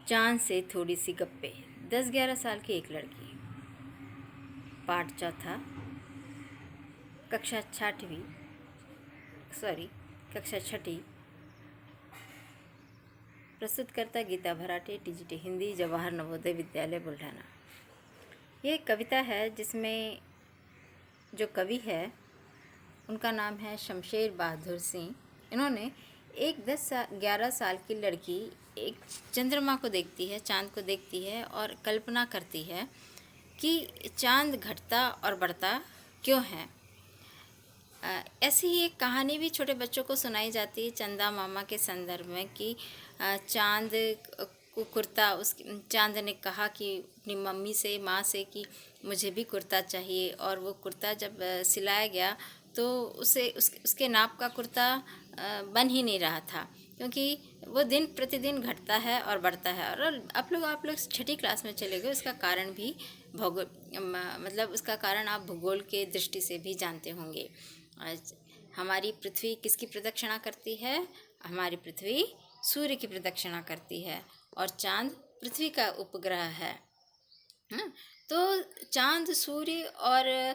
चांद से थोड़ी सी गप्पे। 10-11 साल की एक लड़की, पाठ चौथा, कक्षा कक्षा छठी। प्रस्तुतकर्ता गीता भराटे, टीजीटी हिंदी, जवाहर नवोदय विद्यालय बुल्ढाना। ये एक कविता है जिसमें जो कवि है उनका नाम है शमशेर बहादुर सिंह। इन्होंने एक 10-11 साल की लड़की एक चंद्रमा को देखती है, चांद को देखती है और कल्पना करती है कि चांद घटता और बढ़ता क्यों है। ऐसी ही एक कहानी भी छोटे बच्चों को सुनाई जाती है चंदा मामा के संदर्भ में कि चांद को कुर्ता, उस चांद ने कहा कि अपनी मम्मी से, माँ से कि मुझे भी कुर्ता चाहिए, और वो कुर्ता जब सिलाया गया तो उसके नाप का कुर्ता बन ही नहीं रहा था, क्योंकि वो दिन प्रतिदिन घटता है और बढ़ता है। और आप लोग छठी क्लास में चले गए, उसका कारण भी मतलब उसका कारण आप भूगोल के दृष्टि से भी जानते होंगे। हमारी पृथ्वी किसकी प्रदक्षिणा करती है? हमारी पृथ्वी सूर्य की प्रदक्षिणा करती है और चांद पृथ्वी का उपग्रह है। तो चांद, सूर्य और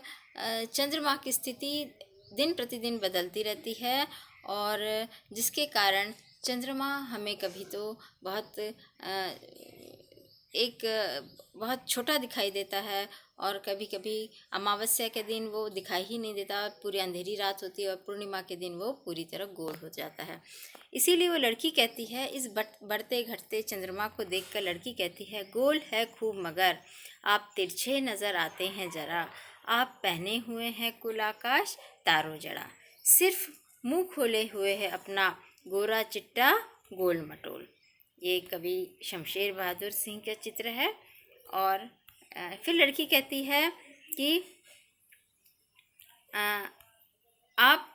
चंद्रमा की स्थिति दिन प्रतिदिन बदलती रहती है, और जिसके कारण चंद्रमा हमें कभी तो एक बहुत छोटा दिखाई देता है, और कभी कभी अमावस्या के दिन वो दिखाई ही नहीं देता, पूरी अंधेरी रात होती है, और पूर्णिमा के दिन वो पूरी तरह गोल हो जाता है। इसीलिए वो लड़की कहती है, इस बढ़ते घटते चंद्रमा को देखकर लड़की कहती है, गोल है खूब मगर आप तिरछे नज़र आते हैं ज़रा, आप पहने हुए हैं कुल आकाश तारों जड़ा, सिर्फ मुंह खोले हुए है अपना गोरा चिट्टा गोल मटोल। ये कवि शमशेर बहादुर सिंह का चित्र है। और फिर लड़की कहती है कि आप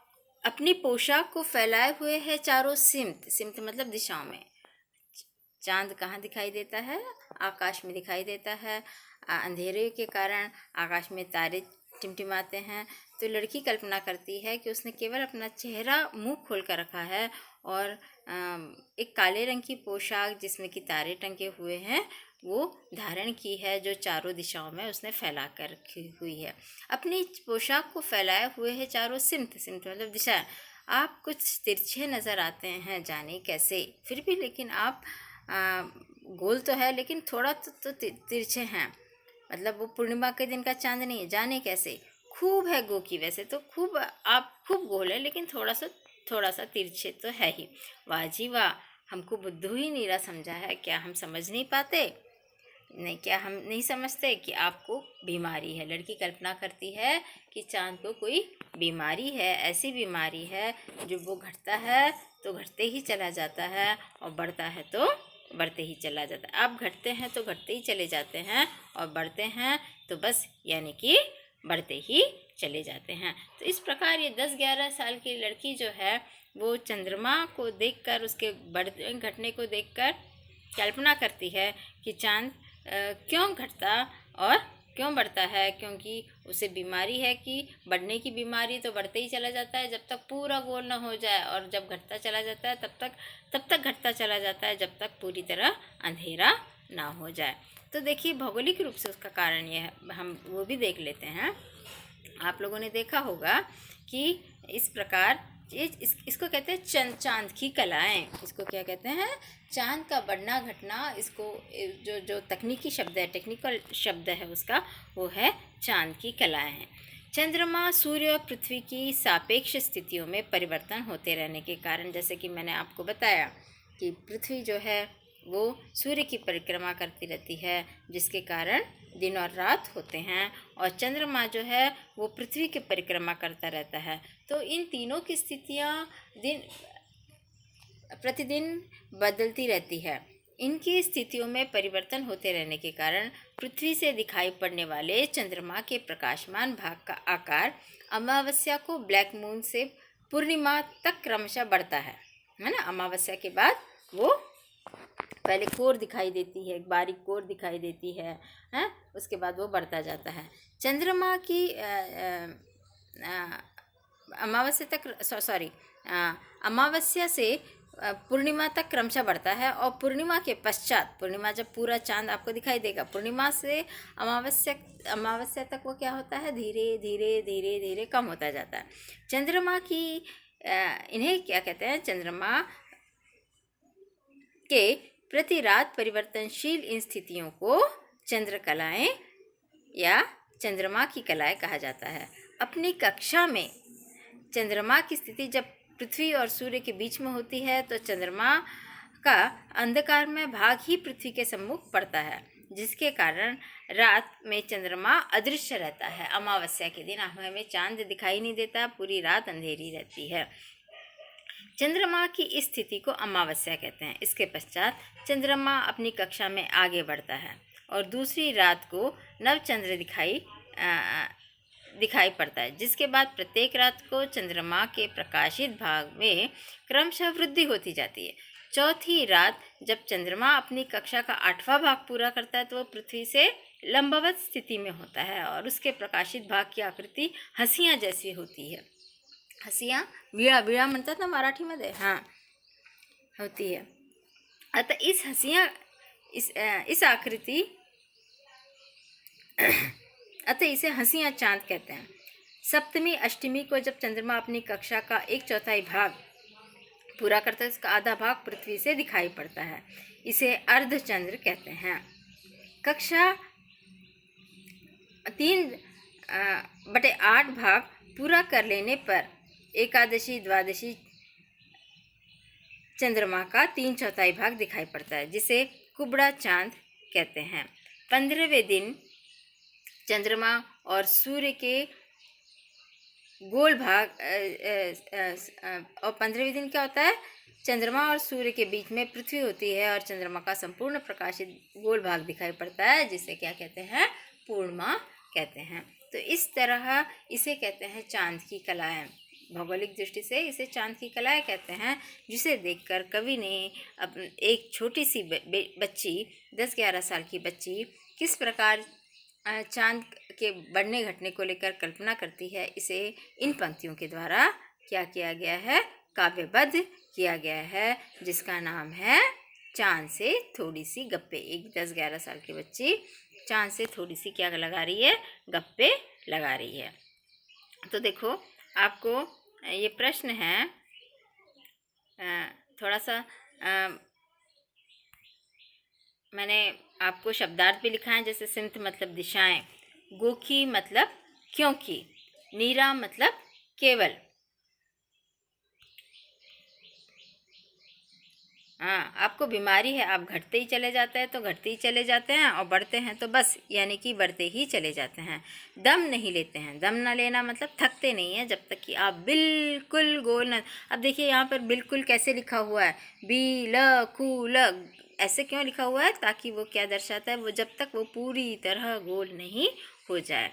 अपनी पोशाक को फैलाए हुए है चारों सिमत मतलब दिशाओं में। चांद कहाँ दिखाई देता है? आकाश में दिखाई देता है। अंधेरे के कारण आकाश में तारे टिमटिमाते हैं। तो लड़की कल्पना करती है कि उसने केवल अपना चेहरा मुंह खोल कर रखा है, और एक काले रंग की पोशाक जिसमें कि तारे टंगे हुए हैं वो धारण की है, जो चारों दिशाओं में उसने फैला कर रखी हुई है। अपनी पोशाक को फैलाए हुए है चारों सिमत मतलब दिशा। आप कुछ तिरछे नज़र आते हैं, जाने कैसे, फिर भी लेकिन आप गोल तो है लेकिन थोड़ा तो तिरछे हैं। मतलब वो पूर्णिमा के दिन का चांद नहीं है, जाने कैसे। खूब है गो की, वैसे तो आप खूब गोल है, लेकिन थोड़ा सा तिरछे तो है ही। वाह जी वाह, हमको बुद्धू ही नीरा समझा है क्या? हम समझ नहीं पाते? नहीं, क्या हम नहीं समझते कि आपको बीमारी है? लड़की कल्पना करती है कि चांद को कोई बीमारी है, ऐसी बीमारी है जो वो घटता है तो घटते ही चला जाता है, और बढ़ता है तो बढ़ते ही चला जाता है। आप घटते हैं तो घटते ही चले जाते हैं, और बढ़ते हैं तो बस यानी कि बढ़ते ही चले जाते हैं। तो इस प्रकार ये 10-11 साल की लड़की जो है वो चंद्रमा को देखकर, उसके बढ़ते घटने को देखकर कल्पना करती है कि चांद क्यों घटता और क्यों बढ़ता है, क्योंकि उसे बीमारी है कि बढ़ने की बीमारी, तो बढ़ते ही चला जाता है जब तक पूरा गोल ना हो जाए, और जब घटता चला जाता है तब तक घटता चला जाता है जब तक पूरी तरह अंधेरा ना हो जाए। तो देखिए, भौगोलिक रूप से उसका कारण ये है, हम वो भी देख लेते हैं। आप लोगों ने देखा होगा कि इस प्रकार इसको कहते हैं चांद की कलाएं। इसको क्या कहते हैं? चांद का बढ़ना घटना। इसको जो तकनीकी शब्द है, टेक्निकल शब्द है उसका, वो है चांद की कलाएं। चंद्रमा, सूर्य और पृथ्वी की सापेक्ष स्थितियों में परिवर्तन होते रहने के कारण, जैसे कि मैंने आपको बताया कि पृथ्वी जो है वो सूर्य की परिक्रमा करती रहती है, जिसके कारण दिन और रात होते हैं, और चंद्रमा जो है वो पृथ्वी की परिक्रमा करता रहता है। तो इन तीनों की स्थितियाँ दिन प्रतिदिन बदलती रहती है। इनकी स्थितियों में परिवर्तन होते रहने के कारण पृथ्वी से दिखाई पड़ने वाले चंद्रमा के प्रकाशमान भाग का आकार अमावस्या को ब्लैक मून से पूर्णिमा तक क्रमशः बढ़ता है ना। अमावस्या के बाद वो पहले कोर दिखाई देती है, एक बारीक कोर दिखाई देती है, उसके बाद वो बढ़ता जाता है। चंद्रमा की अमावस्या तक अमावस्या से पूर्णिमा तक क्रमशः बढ़ता है, और पूर्णिमा के पश्चात, पूर्णिमा जब पूरा चांद आपको दिखाई देगा, पूर्णिमा से अमावस्या तक वो क्या होता है, धीरे धीरे धीरे धीरे कम होता जाता है। चंद्रमा की इन्हें क्या कहते हैं, चंद्रमा के प्रति रात परिवर्तनशील इन स्थितियों को चंद्रकलाएं या चंद्रमा की कलाएं कहा जाता है। अपनी कक्षा में चंद्रमा की स्थिति जब पृथ्वी और सूर्य के बीच में होती है तो चंद्रमा का अंधकार में भाग ही पृथ्वी के सम्मुख पड़ता है, जिसके कारण रात में चंद्रमा अदृश्य रहता है। अमावस्या के दिन हमें चांद दिखाई नहीं देता, पूरी रात अंधेरी रहती है। चंद्रमा की इस स्थिति को अमावस्या कहते हैं। इसके पश्चात चंद्रमा अपनी कक्षा में आगे बढ़ता है और दूसरी रात को नवचंद्र दिखाई पड़ता है, जिसके बाद प्रत्येक रात को चंद्रमा के प्रकाशित भाग में क्रमशः वृद्धि होती जाती है। चौथी रात जब चंद्रमा अपनी कक्षा का 8वां भाग पूरा करता है तो वो पृथ्वी से लंबवत स्थिति में होता है और उसके प्रकाशित भाग की आकृति हंसिया जैसी होती है। हंसिया विळा म्हणतात ना मराठीमध्ये, हाँ, होती है। अतः इस हंसिया इस आकृति अतः इसे हंसिया चांद कहते हैं। सप्तमी अष्टमी को जब चंद्रमा अपनी कक्षा का 1/4 भाग पूरा करता है, इसका आधा भाग पृथ्वी से दिखाई पड़ता है, इसे अर्धचंद्र कहते हैं। कक्षा 3/8 भाग पूरा कर लेने पर एकादशी द्वादशी चंद्रमा का 3/4 भाग दिखाई पड़ता है, जिसे कुबड़ा चांद कहते हैं। 15वें दिन चंद्रमा और सूर्य के गोल भाग और 15वें दिन क्या होता है, चंद्रमा और सूर्य के बीच में पृथ्वी होती है और चंद्रमा का संपूर्ण प्रकाशित गोल भाग दिखाई पड़ता है, जिसे क्या कहते हैं, पूर्णिमा कहते हैं। तो इस तरह इसे कहते हैं चांद की कलाएं। भौगोलिक दृष्टि से इसे चांद की कलाएं कहते हैं, जिसे देखकर कवि ने एक छोटी सी बच्ची, 10-11 साल की बच्ची किस प्रकार चांद के बढ़ने घटने को लेकर कल्पना करती है, इसे इन पंक्तियों के द्वारा क्या किया गया है, काव्यबद्ध किया गया है, जिसका नाम है चांद से थोड़ी सी गप्पे। एक 10-11 साल की बच्ची चांद से थोड़ी सी क्या लगा रही है, गप्पे लगा रही है। तो देखो, आपको ये प्रश्न है, थोड़ा सा मैंने आपको शब्दार्थ भी लिखा है, जैसे सिंथ मतलब दिशाएं, गोखी मतलब क्योंकि, नीरा मतलब केवल। हाँ, आपको बीमारी है, आप घटते ही चले जाते हैं तो घटते ही चले जाते हैं, और बढ़ते हैं तो बस यानी कि बढ़ते ही चले जाते हैं। दम नहीं लेते हैं, दम ना लेना मतलब थकते नहीं हैं जब तक कि आप बिल्कुल गोल न। अब देखिए यहाँ पर बिल्कुल कैसे लिखा हुआ है, बिल्कुल ऐसे क्यों लिखा हुआ है, ताकि वो क्या दर्शाता है, वो जब तक वो पूरी तरह गोल नहीं हो जाए,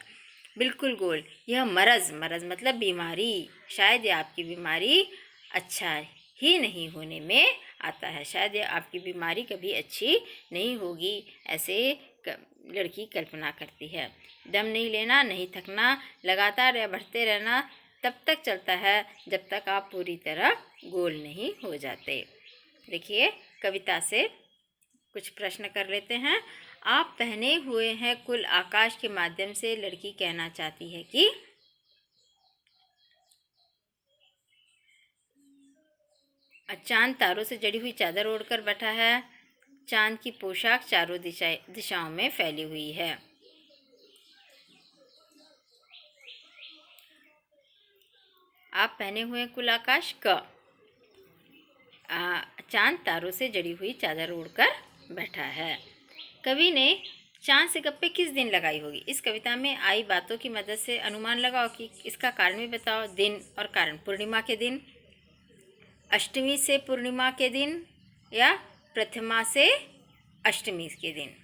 बिल्कुल गोल। यह मरज़ मतलब बीमारी, शायद ये आपकी बीमारी अच्छा ही नहीं होने में आता है, शायद ये आपकी बीमारी कभी अच्छी नहीं होगी, ऐसे लड़की कल्पना करती है। दम नहीं लेना, नहीं थकना, लगातार बढ़ते रहना तब तक चलता है जब तक आप पूरी तरह गोल नहीं हो जाते। देखिए, कविता से कुछ प्रश्न कर लेते हैं। आप पहने हुए हैं कुल आकाश के माध्यम से लड़की कहना चाहती है कि, चांद तारों से जड़ी हुई चादर ओढ़कर बैठा है, चांद की पोशाक चारों दिशाओं में फैली हुई है। आप पहने हुए कुल आकाश का, चांद तारों से जड़ी हुई चादर ओढ़कर बैठा है। कवि ने चांद से गप्पे किस दिन लगाई होगी। इस कविता में आई बातों की मदद से अनुमान लगाओ कि इसका कारण भी बताओ। दिन और कारण, पूर्णिमा के दिन, अष्टमी से पूर्णिमा के दिन, या प्रथमा से अष्टमी के दिन।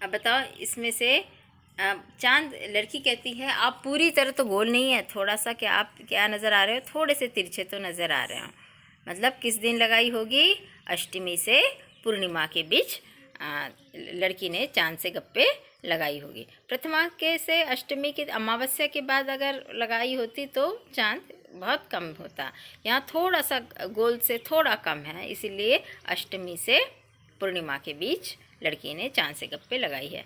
अब बताओ इसमें से चांद, लड़की कहती है आप पूरी तरह तो गोल नहीं है, थोड़ा सा क्या आप क्या नज़र आ रहे हो, थोड़े से तिरछे तो नज़र आ रहे हो। मतलब किस दिन लगाई होगी, अष्टमी से पूर्णिमा के बीच लड़की ने चांद से गप्पे लगाई होगी। प्रथमा के से अष्टमी के, अमावस्या के बाद अगर लगाई होती तो चांद बहुत कम होता, यहाँ थोड़ा सा गोल से थोड़ा कम है, इसीलिए अष्टमी से पूर्णिमा के बीच लड़की ने चांद से गप्पे लगाई है।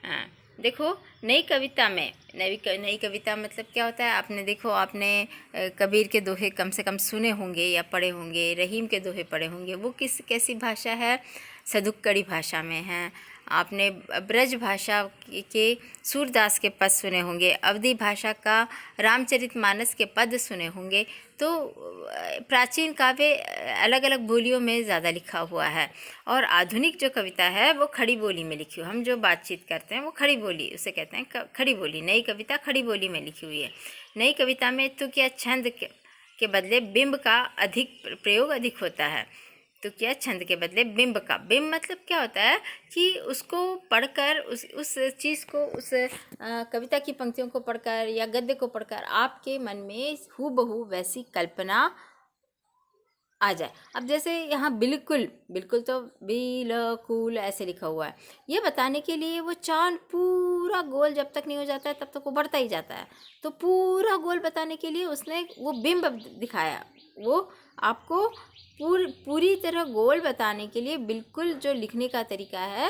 हाँ, देखो नई कविता में नई कविता मतलब क्या होता है, आपने देखो, आपने कबीर के दोहे कम से कम सुने होंगे या पढ़े होंगे, रहीम के दोहे पढ़े होंगे। वो कैसी भाषा है, सदुक्कड़ी भाषा में है। आपने ब्रज भाषा के सूरदास के पद सुने होंगे, अवधी भाषा का रामचरितमानस के पद सुने होंगे। तो प्राचीन काव्य अलग अलग बोलियों में ज़्यादा लिखा हुआ है, और आधुनिक जो कविता है वो खड़ी बोली में लिखी हुई। हम जो बातचीत करते हैं वो खड़ी बोली, उसे कहते हैं खड़ी बोली। नई कविता खड़ी बोली में लिखी हुई है। नई कविता में तो क्या छंद के बदले बिंब का प्रयोग अधिक होता है। तो क्या छंद के बदले बिंब का, बिंब मतलब क्या होता है कि उसको पढ़कर उस चीज़ को, उस कविता की पंक्तियों को पढ़कर या गद्य को पढ़कर आपके मन में हूबहू वैसी कल्पना आ जाए। अब जैसे यहाँ बिल्कुल तो बिल्कुल ऐसे लिखा हुआ है, ये बताने के लिए वो चांद पूरा गोल जब तक नहीं हो जाता है तब तक वो बढ़ता ही जाता है। तो पूरा गोल बताने के लिए उसने वो बिंब दिखाया। वो आपको पूरी तरह गोल बताने के लिए बिल्कुल जो लिखने का तरीका है,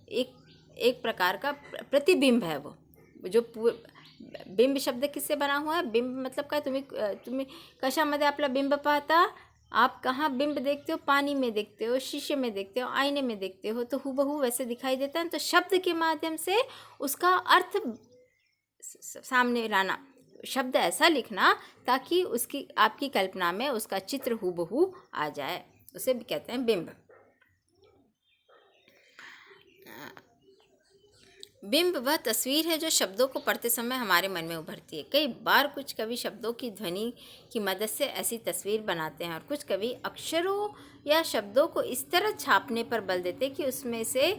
एक प्रकार का प्रतिबिंब है। वो जो बिंब शब्द किससे बना हुआ है, बिंब मतलब काय, तुम्ही कशामध्ये आपला बिंब पाहता, आप कहाँ बिंब देखते हो, पानी में देखते हो, शीशे में देखते हो, आईने में देखते हो, तो हूबहू वैसे दिखाई देता है। तो शब्द के माध्यम से उसका अर्थ सामने लाना, शब्द ऐसा लिखना ताकि उसकी आपकी कल्पना में उसका चित्र हूबहू आ जाए, उसे भी कहते हैं बिंब। बिंब वह तस्वीर है जो शब्दों को पढ़ते समय हमारे मन में उभरती है। कई बार कुछ कवि शब्दों की ध्वनि की मदद से ऐसी तस्वीर बनाते हैं, और कुछ कवि अक्षरों या शब्दों को इस तरह छापने पर बल देते कि उसमें से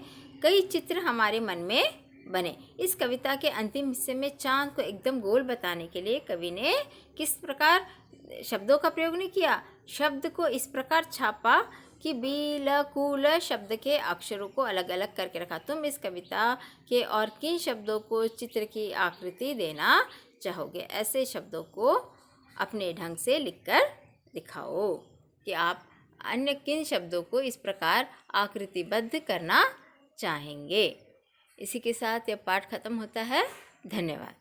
कई चित्र हमारे मन में बने। इस कविता के अंतिम हिस्से में चांद को एकदम गोल बताने के लिए कवि ने किस प्रकार शब्दों का प्रयोग नहीं किया, शब्द को इस प्रकार छापा कि बिल्कुल शब्द के अक्षरों को अलग अलग करके रखा। तुम इस कविता के और किन शब्दों को चित्र की आकृति देना चाहोगे? ऐसे शब्दों को अपने ढंग से लिखकर दिखाओ कि आप अन्य किन शब्दों को इस प्रकार आकृतिबद्ध करना चाहेंगे। इसी के साथ यह पाठ खत्म होता है। धन्यवाद।